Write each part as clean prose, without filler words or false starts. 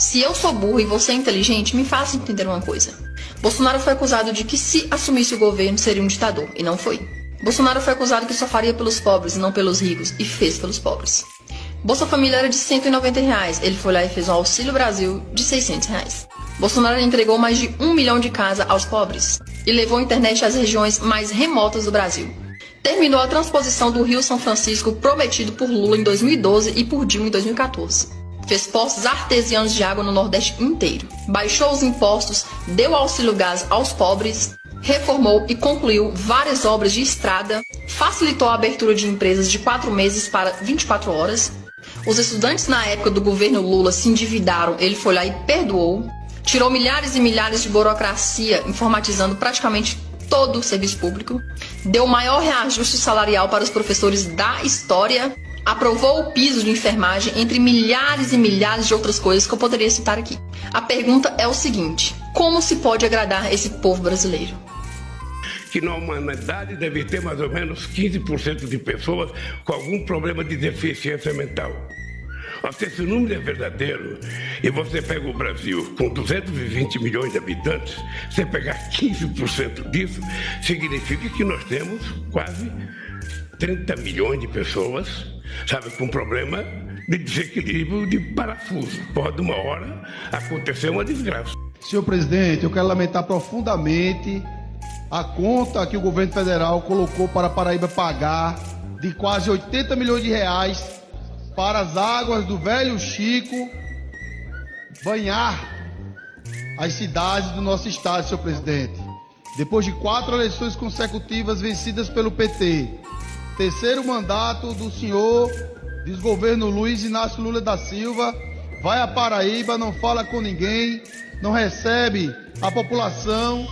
Se eu sou burro e você é inteligente, me faça entender uma coisa. Bolsonaro foi acusado de que se assumisse o governo seria um ditador, e não foi. Bolsonaro foi acusado que só faria pelos pobres e não pelos ricos, e fez pelos pobres. Bolsa Família era de R$190, ele foi lá e fez um Auxílio Brasil de R$600. Bolsonaro entregou mais de 1 milhão de casas aos pobres e levou a internet às regiões mais remotas do Brasil. Terminou a transposição do Rio São Francisco prometido por Lula em 2012 e por Dilma em 2014. Fez poços artesianos de água no Nordeste inteiro. Baixou os impostos, deu auxílio gás aos pobres, reformou e concluiu várias obras de estrada, facilitou a abertura de empresas de 4 meses para 24 horas. Os estudantes na época do governo Lula se endividaram, ele foi lá e perdoou. Tirou milhares e milhares de burocracia, informatizando praticamente todo o serviço público. Deu o maior reajuste salarial para os professores da história. Aprovou o piso de enfermagem, entre milhares e milhares de outras coisas que eu poderia citar aqui. A pergunta é o seguinte: como se pode agradar esse povo brasileiro? Que na humanidade deve ter mais ou menos 15% de pessoas com algum problema de deficiência mental. Se esse número é verdadeiro e você pega o Brasil com 220 milhões de habitantes, você pegar 15% disso, significa que nós temos quase 30 milhões de pessoas, sabe, com problema de desequilíbrio de parafuso. Pode uma hora acontecer uma desgraça. Senhor presidente, eu quero lamentar profundamente a conta que o governo federal colocou para a Paraíba pagar de quase 80 milhões de reais para as águas do Velho Chico banhar as cidades do nosso estado, senhor presidente. Depois de 4 eleições consecutivas vencidas pelo PT, terceiro mandato do senhor desgoverno Luiz Inácio Lula da Silva, vai à Paraíba, não fala com ninguém, não recebe a população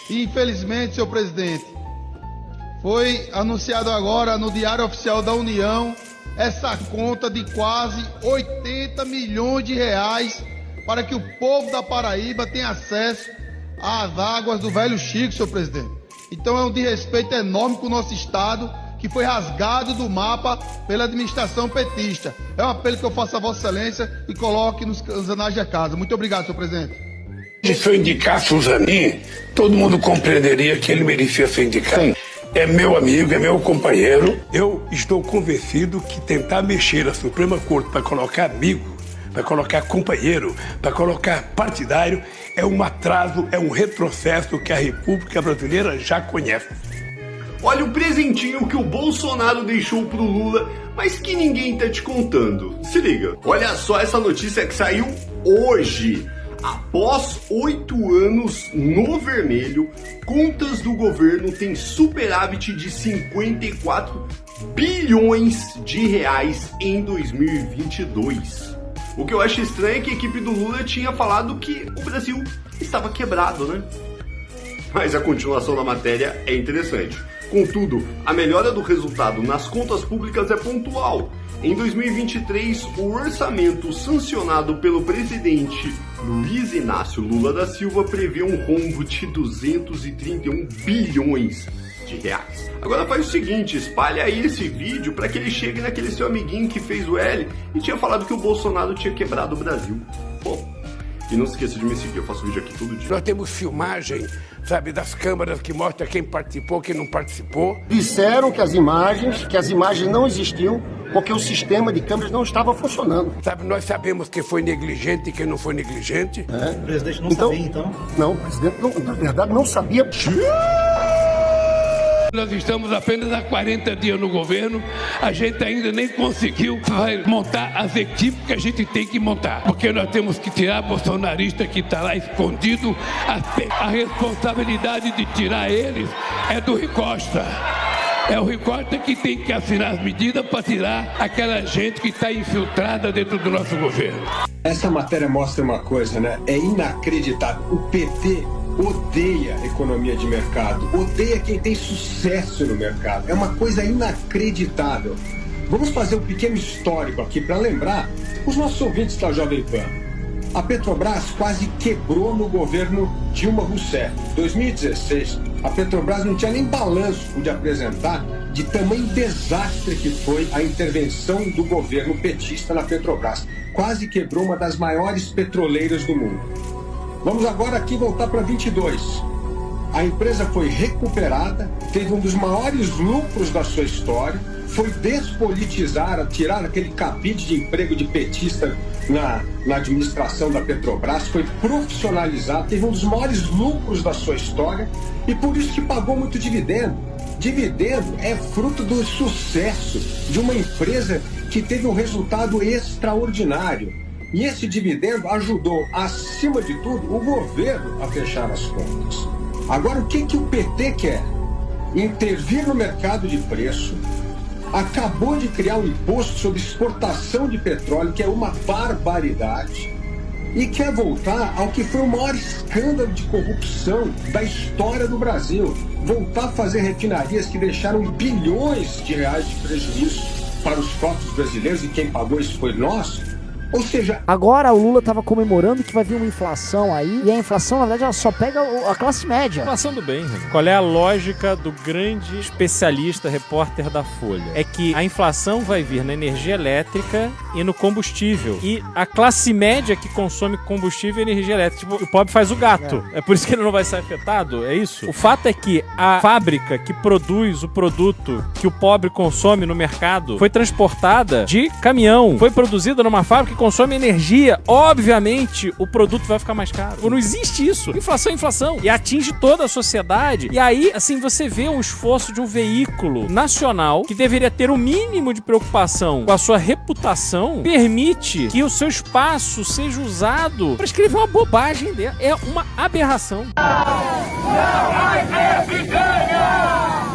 e, infelizmente, senhor presidente, foi anunciado agora no Diário Oficial da União essa conta de quase 80 milhões de reais para que o povo da Paraíba tenha acesso às águas do Velho Chico, senhor presidente. Então é um desrespeito enorme com o nosso estado, que foi rasgado do mapa pela administração petista. É um apelo que eu faço a Vossa Excelência e coloque nos anais da casa. Muito obrigado, senhor presidente. Se eu indicasse o Zanin, todo mundo compreenderia que ele merecia ser indicado. Sim. É meu amigo, é meu companheiro. Eu estou convencido que tentar mexer a Suprema Corte para colocar amigo, para colocar companheiro, para colocar partidário, é um atraso, é um retrocesso que a República Brasileira já conhece. Olha o presentinho que o Bolsonaro deixou pro Lula, mas que ninguém tá te contando. Se liga, olha só essa notícia que saiu hoje. Após 8 anos no vermelho, contas do governo têm superávit de 54 bilhões de reais em 2022. O que eu acho estranho é que a equipe do Lula tinha falado que o Brasil estava quebrado, né? Mas a continuação da matéria é interessante. Contudo, a melhora do resultado nas contas públicas é pontual. Em 2023, o orçamento sancionado pelo presidente Luiz Inácio Lula da Silva prevê um rombo de 231 bilhões de reais. Agora faz o seguinte, espalha aí esse vídeo para que ele chegue naquele seu amiguinho que fez o L e tinha falado que o Bolsonaro tinha quebrado o Brasil. Bom, e não se esqueça de me seguir, eu faço vídeo aqui todo dia. Nós temos filmagem, sabe, das câmaras que mostra quem participou, quem não participou. Disseram que as imagens não existiam porque o sistema de câmeras não estava funcionando. Sabe, nós sabemos quem foi negligente e quem não foi negligente. O presidente não sabia, então? Não, o presidente, na verdade, não sabia. Nós estamos apenas há 40 dias no governo, a gente ainda nem conseguiu montar as equipes que a gente tem que montar. Porque nós temos que tirar bolsonarista que está lá escondido, a responsabilidade de tirar eles é do Rui Costa. É o Rui Costa que tem que assinar as medidas para tirar aquela gente que está infiltrada dentro do nosso governo. Essa matéria mostra uma coisa, né? É inacreditável. O PT odeia economia de mercado, odeia quem tem sucesso no mercado. É uma coisa inacreditável. Vamos fazer um pequeno histórico aqui para lembrar os nossos ouvintes da Jovem Pan. A Petrobras quase quebrou no governo Dilma Rousseff. Em 2016, a Petrobras não tinha nem balanço de apresentar de tamanho desastre que foi a intervenção do governo petista na Petrobras. Quase quebrou uma das maiores petroleiras do mundo. Vamos agora aqui voltar para 22. A empresa foi recuperada, teve um dos maiores lucros da sua história, foi despolitizar, tirar aquele cabide de emprego de petista na administração da Petrobras, foi profissionalizar, teve um dos maiores lucros da sua história e por isso que pagou muito dividendo. Dividendo é fruto do sucesso de uma empresa que teve um resultado extraordinário. E esse dividendo ajudou, acima de tudo, o governo a fechar as contas. Agora, o que o PT quer? Intervir no mercado de preço, acabou de criar um imposto sobre exportação de petróleo, que é uma barbaridade, e quer voltar ao que foi o maior escândalo de corrupção da história do Brasil. Voltar a fazer refinarias que deixaram bilhões de reais de prejuízo para os cofres brasileiros, e quem pagou isso foi nós. Ou seja... Agora o Lula tava comemorando que vai vir uma inflação aí, e a inflação, na verdade, ela só pega a classe média. Inflação do bem, Renan. Qual é a lógica do grande especialista repórter da Folha? É que a inflação vai vir na energia elétrica e no combustível. E a classe média que consome combustível e energia elétrica, tipo, o pobre faz o gato. É por isso que ele não vai ser afetado, é isso? O fato é que a fábrica que produz o produto que o pobre consome no mercado foi transportada de caminhão, foi produzida numa fábrica que consome energia, obviamente o produto vai ficar mais caro. Não existe isso. Inflação é inflação. E atinge toda a sociedade. E aí, assim, você vê um esforço de um veículo nacional que deveria ter o mínimo de preocupação com a sua reputação, permite que o seu espaço seja usado para escrever uma bobagem dela. É uma aberração. Não vai ter picanha!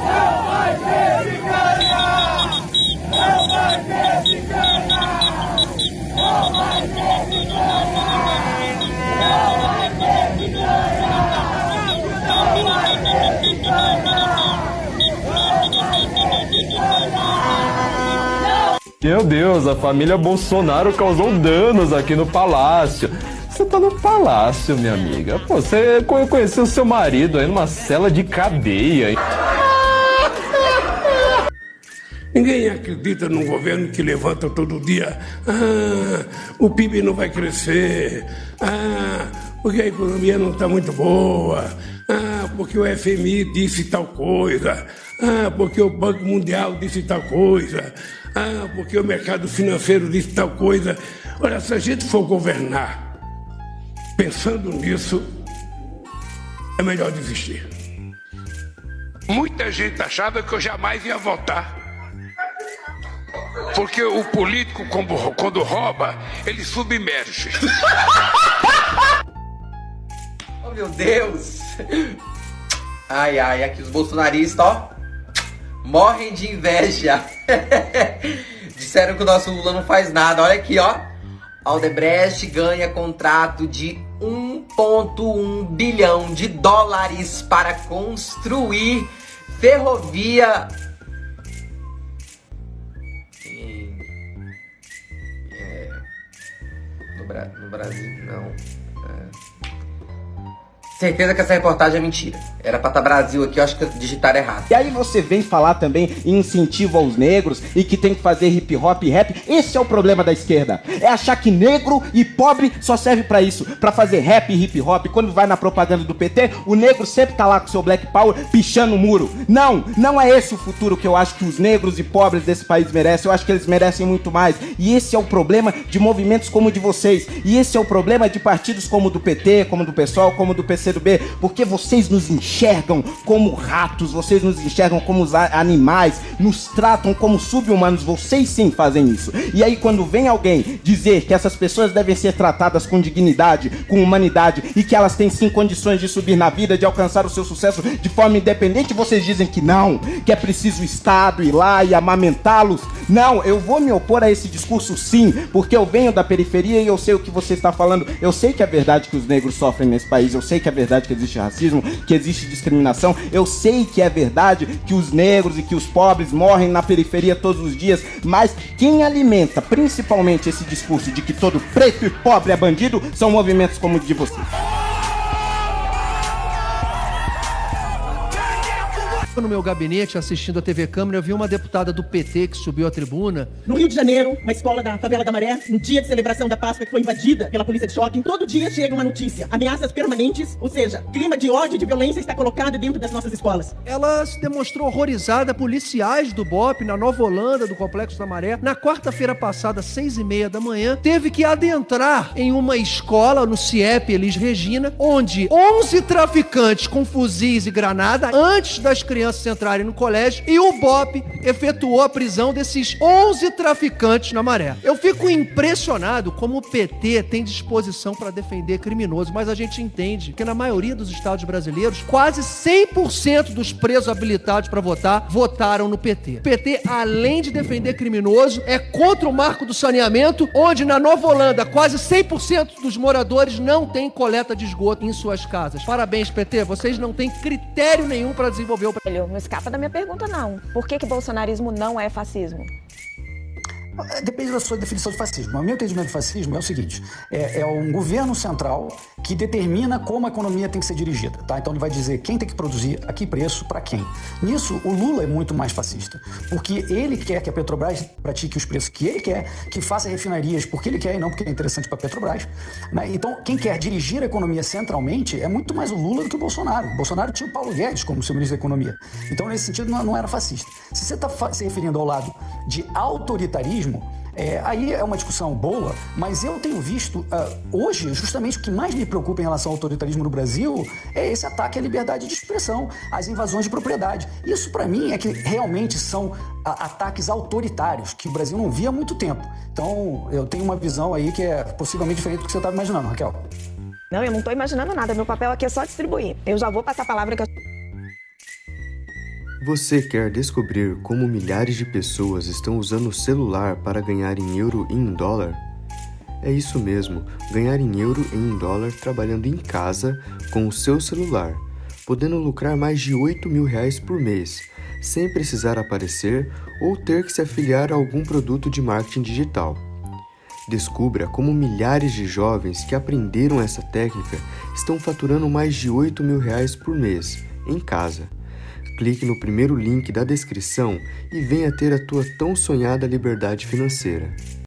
Não vai ter picanha! Não vai ter picanha! Não vai ter picanha! Não vai ter picanha! Não vai ter picanha! Não vai ter picanha! Meu Deus, a família Bolsonaro causou danos aqui no palácio. Você tá no palácio, minha amiga. Pô, você conheceu seu marido aí numa cela de cadeia, hein? Ninguém acredita num governo que levanta todo dia. O PIB não vai crescer. Porque a economia não está muito boa. Porque o FMI disse tal coisa. Porque o Banco Mundial disse tal coisa. Porque o mercado financeiro disse tal coisa. Olha, se a gente for governar pensando nisso, é melhor desistir. Muita gente achava que eu jamais ia votar. Porque o político, quando rouba, ele submerge. Oh, meu Deus! Ai, ai, aqui os bolsonaristas, ó, morrem de inveja. Disseram que o nosso Lula não faz nada. Olha aqui, ó. Aldebrecht ganha contrato de 1,1 bilhão de dólares para construir ferrovia... No Brasil, não. Certeza que essa reportagem é mentira. Era pra estar Brasil aqui, eu acho que digitaram errado. E aí você vem falar também em incentivo aos negros e que tem que fazer hip hop e rap. Esse é o problema da esquerda. É achar que negro e pobre só serve pra isso, pra fazer rap e hip hop. Quando vai na propaganda do PT, o negro sempre tá lá com seu black power pichando o muro. Não, não é esse o futuro que eu acho que os negros e pobres desse país merecem. Eu acho que eles merecem muito mais. E esse é o problema de movimentos como o de vocês. E esse é o problema de partidos como o do PT, como o do PSOL, como o do PCdoB. Porque vocês nos enxergam como ratos, vocês nos enxergam como os animais, nos tratam como sub-humanos. Vocês sim fazem isso. E aí quando vem alguém dizer que essas pessoas devem ser tratadas com dignidade, com humanidade, e que elas têm sim condições de subir na vida, de alcançar o seu sucesso de forma independente, vocês dizem que não, que é preciso o Estado ir lá e amamentá-los. Não, eu vou me opor a esse discurso sim, porque eu venho da periferia e eu sei o que você está falando. Eu sei que é verdade que os negros sofrem nesse país, eu sei que é verdade que existe racismo, que existe discriminação, eu sei que é verdade que os negros e que os pobres morrem na periferia todos os dias, mas quem alimenta principalmente esse discurso de que todo preto e pobre é bandido são movimentos como o de vocês. No meu gabinete, assistindo a TV Câmara, eu vi uma deputada do PT que subiu à tribuna. No Rio de Janeiro, uma escola da favela da Maré, no dia de celebração da Páscoa, que foi invadida pela polícia de choque, todo dia chega uma notícia. Ameaças permanentes, ou seja, clima de ódio e de violência está colocado dentro das nossas escolas. Ela se demonstrou horrorizada. Policiais do BOPE, na Nova Holanda, do Complexo da Maré, na quarta-feira passada, 6h30 da manhã, teve que adentrar em uma escola, no CIEP Elis Regina, onde 11 traficantes com fuzis e granada, antes das crianças entrarem no colégio, e o BOPE efetuou a prisão desses 11 traficantes na Maré. Eu fico impressionado como o PT tem disposição para defender criminoso, mas a gente entende que na maioria dos estados brasileiros, quase 100% dos presos habilitados para votar, votaram no PT. O PT, além de defender criminoso, é contra o marco do saneamento, onde na Nova Holanda, quase 100% dos moradores não têm coleta de esgoto em suas casas. Parabéns, PT, vocês não têm critério nenhum para desenvolver o... Não escapa da minha pergunta, não. Por que bolsonarismo não é fascismo? Depende da sua definição de fascismo. O meu entendimento de fascismo é o seguinte: é um governo central que determina como a economia tem que ser dirigida, tá? Então ele vai dizer quem tem que produzir, a que preço, para quem. Nisso, o Lula é muito mais fascista, porque ele quer que a Petrobras pratique os preços que ele quer, que faça refinarias porque ele quer e não porque é interessante para a Petrobras, né? Então, quem quer dirigir a economia centralmente é muito mais o Lula do que o Bolsonaro. O Bolsonaro tinha o Paulo Guedes como seu ministro da Economia. Então, nesse sentido, não era fascista. Se você está se referindo ao lado de autoritarismo, aí é uma discussão boa, mas eu tenho visto hoje, justamente o que mais me preocupa em relação ao autoritarismo no Brasil é esse ataque à liberdade de expressão, às invasões de propriedade. Isso, para mim, é que realmente são ataques autoritários, que o Brasil não via há muito tempo. Então, eu tenho uma visão aí que é possivelmente diferente do que você estava imaginando, Raquel. Não, eu não estou imaginando nada. Meu papel aqui é só distribuir. Eu já vou passar a palavra que eu... Você quer descobrir como milhares de pessoas estão usando o celular para ganhar em euro e em dólar? É isso mesmo, ganhar em euro e em dólar trabalhando em casa com o seu celular, podendo lucrar mais de R$8.000 por mês, sem precisar aparecer ou ter que se afiliar a algum produto de marketing digital. Descubra como milhares de jovens que aprenderam essa técnica estão faturando mais de R$8.000 por mês, em casa. Clique no primeiro link da descrição e venha ter a tua tão sonhada liberdade financeira.